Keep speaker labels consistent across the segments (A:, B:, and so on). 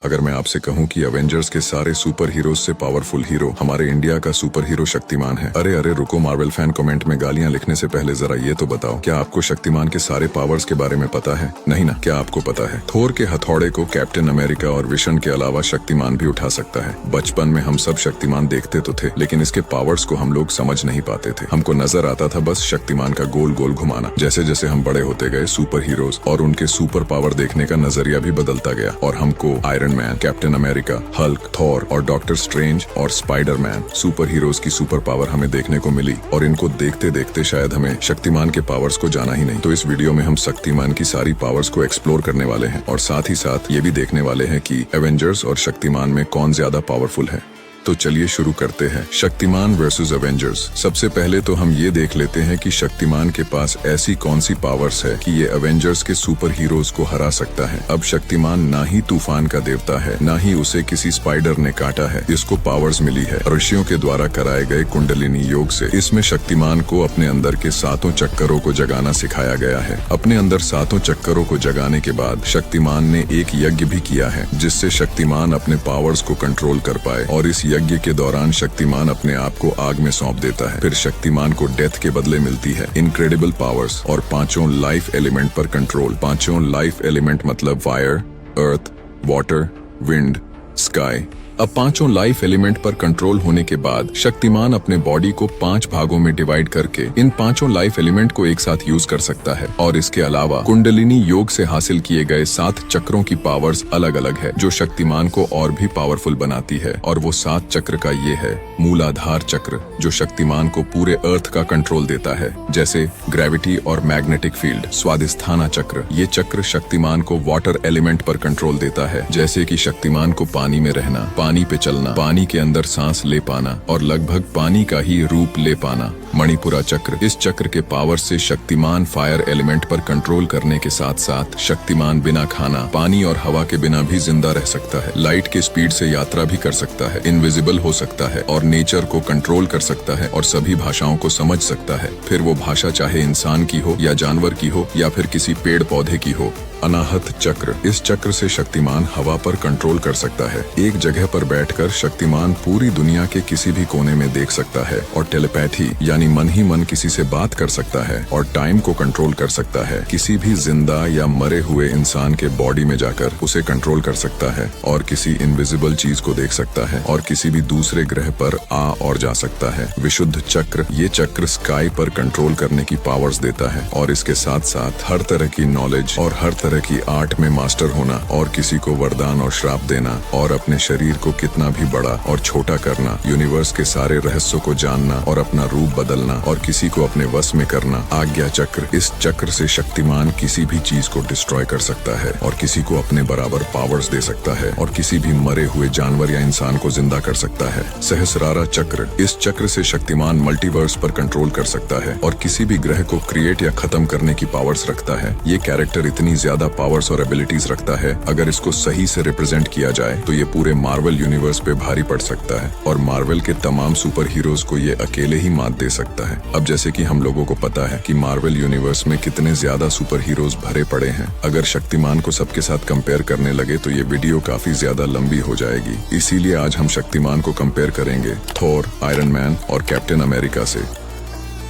A: अगर मैं आपसे कहूं कि एवेंजर्स के सारे सुपर हीरोज से पावरफुल हीरो हमारे इंडिया का सुपर हीरो शक्तिमान है। अरे अरे रुको, मार्वल फैन कमेंट में गालियां लिखने से पहले जरा ये तो बताओ, क्या आपको शक्तिमान के सारे पावर्स के बारे में पता है? नहीं ना? क्या आपको पता है थोर के हथौड़े को कैप्टन अमेरिका और विशन के अलावा शक्तिमान भी उठा सकता है? बचपन में हम सब शक्तिमान देखते तो थे, लेकिन इसके पावर्स को हम लोग समझ नहीं पाते थे। हमको नजर आता था बस शक्तिमान का गोल गोल घुमाना। जैसे जैसे हम बड़े होते गए, सुपर हीरोज और उनके सुपर पावर देखने का नजरिया भी बदलता गया और हमको iron man, captain America, Hulk, Thor और डॉक्टर स्ट्रेंज और स्पाइडरमैन सुपर हीरोज की सुपर पावर हमें देखने को मिली और इनको देखते देखते शायद हमें शक्तिमान के पावर्स को जाना ही नहीं। तो इस वीडियो में हम शक्तिमान की सारी पावर्स को एक्सप्लोर करने वाले हैं और साथ ही साथ ये भी देखने वाले हैं कि एवेंजर्स और शक्तिमान में कौन ज्यादा पावरफुल है। तो चलिए शुरू करते हैं। Shaktimaan versus Avengers. सबसे पहले तो हम ये देख लेते हैं कि शक्तिमान के पास ऐसी कौन सी पावर्स है कि ये एवेंजर्स के सुपर हीरोज को हरा सकता है। अब शक्तिमान ना ही तूफान का देवता है, ना ही उसे किसी स्पाइडर ने काटा है। इसको पावर्स मिली है ऋषियों के द्वारा कराए गए कुंडलिनी योग से। इसमें शक्तिमान को अपने अंदर के सातों चक्करों को जगाना सिखाया गया है। अपने अंदर सातों चक्करों को जगाने के बाद शक्तिमान ने एक यज्ञ भी किया है, जिससे शक्तिमान अपने पावर्स को कंट्रोल कर पाए और इस यज्ञ के दौरान शक्तिमान अपने आप को आग में सौंप देता है। फिर शक्तिमान को डेथ के बदले मिलती है इनक्रेडिबल पावर्स और पांचों लाइफ एलिमेंट पर कंट्रोल। पांचों लाइफ एलिमेंट मतलब फायर, अर्थ, वाटर, विंड, स्काई। अब पांचों लाइफ एलिमेंट पर कंट्रोल होने के बाद शक्तिमान अपने बॉडी को 5 भागों में डिवाइड करके इन पांचों लाइफ एलिमेंट को एक साथ यूज कर सकता है। और इसके अलावा कुंडलिनी योग से हासिल किए गए 7 चक्रों की पावर्स अलग अलग है, जो शक्तिमान को और भी पावरफुल बनाती है। और वो 7 चक्र का ये है मूलाधार चक्र, जो शक्तिमान को पूरे अर्थ का कंट्रोल देता है, जैसे ग्रेविटी और मैग्नेटिक फील्ड। स्वादिष्ठाना चक्र, ये चक्र शक्तिमान को वाटर एलिमेंट पर कंट्रोल देता है, जैसे कि शक्तिमान को पानी में रहना, पानी पे चलना, पानी के अंदर सांस ले पाना और लगभग पानी का ही रूप ले पाना। मणिपुरा चक्र, इस चक्र के पावर से शक्तिमान फायर एलिमेंट पर कंट्रोल करने के साथ साथ शक्तिमान बिना खाना, पानी और हवा के बिना भी जिंदा रह सकता है। लाइट के स्पीड से यात्रा भी कर सकता है, इनविजिबल हो सकता है और नेचर को कंट्रोल कर सकता है और सभी भाषाओं को समझ सकता है। फिर वो भाषा चाहे इंसान की हो या जानवर की हो या फिर किसी पेड़ पौधे की हो। अनाहत चक्र, इस चक्र से शक्तिमान हवा पर कंट्रोल कर सकता है। एक जगह पर बैठकर शक्तिमान पूरी दुनिया के किसी भी कोने में देख सकता है और टेलीपैथी यानी मन ही मन किसी से बात कर सकता है और टाइम को कंट्रोल कर सकता है। किसी भी जिंदा या मरे हुए इंसान के बॉडी में जाकर उसे कंट्रोल कर सकता है और किसी इनविजिबल चीज को देख सकता है और किसी भी दूसरे ग्रह पर आ और जा सकता है। विशुद्ध चक्र, ये चक्र स्काई पर कंट्रोल करने की पावर्स देता है और इसके साथ साथ हर तरह की नॉलेज और हर तरह की आर्ट में मास्टर होना और किसी को वरदान और श्राप देना और अपने शरीर को कितना भी बड़ा और छोटा करना, यूनिवर्स के सारे रहस्यों को जानना और अपना रूप बदलना और किसी को अपने वश में करना। आज्ञा चक्र, इस चक्र से शक्तिमान किसी भी चीज को डिस्ट्रॉय कर सकता है और किसी को अपने बराबर पावर्स दे सकता है और किसी भी मरे हुए जानवर या इंसान को जिंदा कर सकता है। सहस्रारा चक्र, इस चक्र से शक्तिमान मल्टीवर्स पर कंट्रोल कर सकता है और किसी भी ग्रह को क्रिएट या खत्म करने की पावर्स रखता है। ये कैरेक्टर इतनी ज्यादा पावर्स और एबिलिटीज रखता है, अगर इसको सही से रिप्रेजेंट किया जाए तो ये पूरे मार्वल यूनिवर्स पे भारी पड़ सकता है और मार्वल के तमाम सुपर हीरोज को ये अकेले ही मात दे सकता है। अब जैसे कि हम लोगों को पता है कि मार्वल यूनिवर्स में कितने ज्यादा सुपर हीरोज भरे पड़े हैं, अगर शक्तिमान को सबके साथ कंपेयर करने लगे तो ये वीडियो काफी ज्यादा लंबी हो जाएगी। इसीलिए आज हम शक्तिमान को कंपेयर करेंगे थॉर, आयरन मैन और कैप्टन अमेरिका से।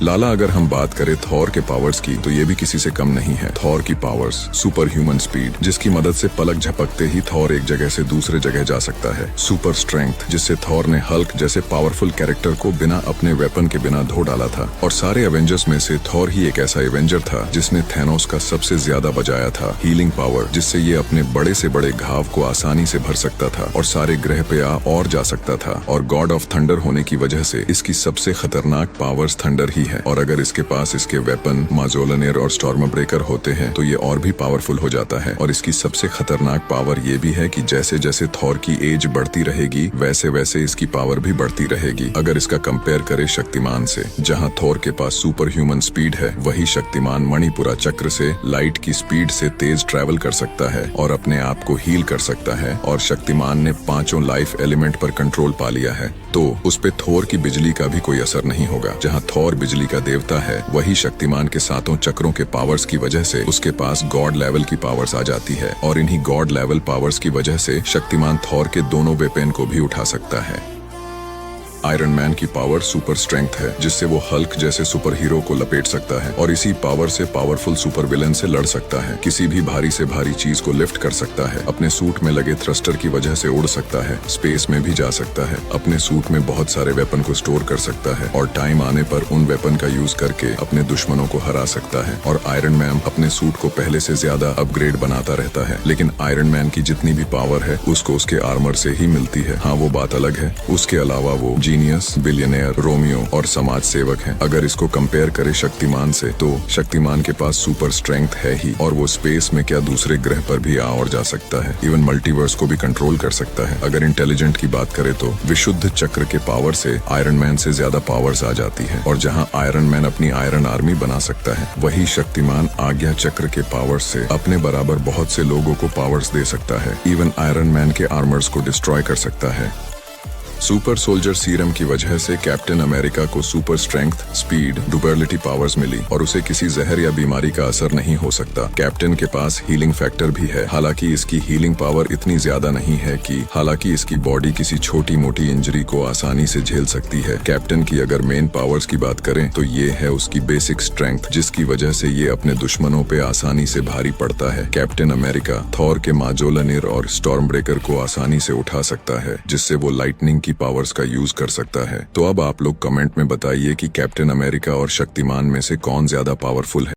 A: लाला, अगर हम बात करें थॉर के पावर्स की तो ये भी किसी से कम नहीं है। थॉर की पावर्स सुपर ह्यूमन स्पीड, जिसकी मदद से पलक झपकते ही थॉर एक जगह से दूसरे जगह जा सकता है। सुपर स्ट्रेंथ, जिससे थॉर ने हल्क जैसे पावरफुल कैरेक्टर को बिना अपने वेपन के बिना धो डाला था। और सारे एवेंजर्स में से थॉर ही एक ऐसा एवेंजर था जिसने थैनोस का सबसे ज्यादा बचाया था। हीलिंग पावर, जिससे ये अपने बड़े से बड़े घाव को आसानी से भर सकता था और सारे ग्रह पे आ और जा सकता था। और गॉड ऑफ थंडर होने की वजह से इसकी सबसे खतरनाक पावर्स थंडर ही है। और अगर इसके पास इसके वेपन माजोलनियर और स्टॉर्म ब्रेकर होते हैं तो ये और भी पावरफुल हो जाता है। और इसकी सबसे खतरनाक पावर ये भी है कि जैसे जैसे थॉर की एज बढ़ती रहेगी वैसे वैसे इसकी पावर भी बढ़ती रहेगी। अगर इसका कंपेयर करें शक्तिमान से, जहां थॉर के पास सुपर ह्यूमन स्पीड है, वही शक्तिमान मणिपुरा चक्र से लाइट की स्पीड से तेज ट्रैवल कर सकता है और अपने आप को हील कर सकता है। और शक्तिमान ने पांचों लाइफ एलिमेंट पर कंट्रोल पा लिया है, तो उस पे थॉर की बिजली का भी कोई असर नहीं होगा। जहाँ थॉर बिजली बिजली का देवता है, वही शक्तिमान के सातों चक्रों के पावर्स की वजह से उसके पास गॉड लेवल की पावर्स आ जाती है और इन्हीं गॉड लेवल पावर्स की वजह से शक्तिमान थॉर के दोनों वेपन को भी उठा सकता है। आयरन मैन की पावर सुपर स्ट्रेंथ है, जिससे वो हल्क जैसे सुपर हीरो को लपेट सकता है और इसी पावर से पावरफुल सुपर विलन से लड़ सकता है। किसी भी भारी से भारी चीज को लिफ्ट कर सकता है, अपने सूट में लगे थ्रस्टर की वजह से उड़ सकता है, स्पेस में भी जा सकता है, अपने सूट में बहुत सारे वेपन को स्टोर कर सकता है और टाइम आने पर उन वेपन का यूज करके अपने दुश्मनों को हरा सकता है। और आयरन मैन अपने सूट को पहले से ज्यादा अपग्रेड बनाता रहता है, लेकिन आयरन मैन की जितनी भी पावर है उसको उसके आर्मर से ही मिलती है। हाँ, वो बात अलग है। उसके अलावा वो जीनियस, बिलियनियर, रोमियो और समाज सेवक है। अगर इसको कंपेयर करे शक्तिमान से तो शक्तिमान के पास सुपर स्ट्रेंथ है ही, और वो स्पेस में क्या दूसरे ग्रह पर भी आ और जा सकता है, इवन मल्टीवर्स को भी कंट्रोल कर सकता है। अगर इंटेलिजेंट की बात करें तो विशुद्ध चक्र के पावर से आयरन मैन से ज्यादा पावर्स आ जाती है, और जहां आयरन मैन अपनी आयरन आर्मी बना सकता है, वही शक्तिमान आज्ञा चक्र के पावर से अपने बराबर बहुत से लोगों को पावर्स दे सकता है। इवन आयरन मैन के आर्मर्स को डिस्ट्रॉय कर सकता है। सुपर सोल्जर सीरम की वजह से कैप्टन अमेरिका को super strength, speed, durability powers मिली और उसे किसी जहर या बीमारी का असर नहीं हो सकता। कैप्टन के पास हीलिंग फैक्टर भी है, हालांकि इसकी हीलिंग पावर इतनी ज्यादा नहीं है कि इसकी बॉडी किसी छोटी मोटी इंजरी को आसानी से झेल सकती है। कैप्टन की अगर मेन पावर्स की बात करें तो ये है उसकी बेसिक स्ट्रेंथ, जिसकी वजह से ये अपने दुश्मनों पे आसानी से भारी पड़ता है। कैप्टन अमेरिका थॉर के माजोलनिर और स्टॉर्म ब्रेकर को आसानी से उठा सकता है, जिससे वो लाइटनिंग की पावर्स का यूज कर सकता है। तो अब आप लोग कमेंट में बताइए कि कैप्टन अमेरिका और शक्तिमान में से कौन ज्यादा पावरफुल है।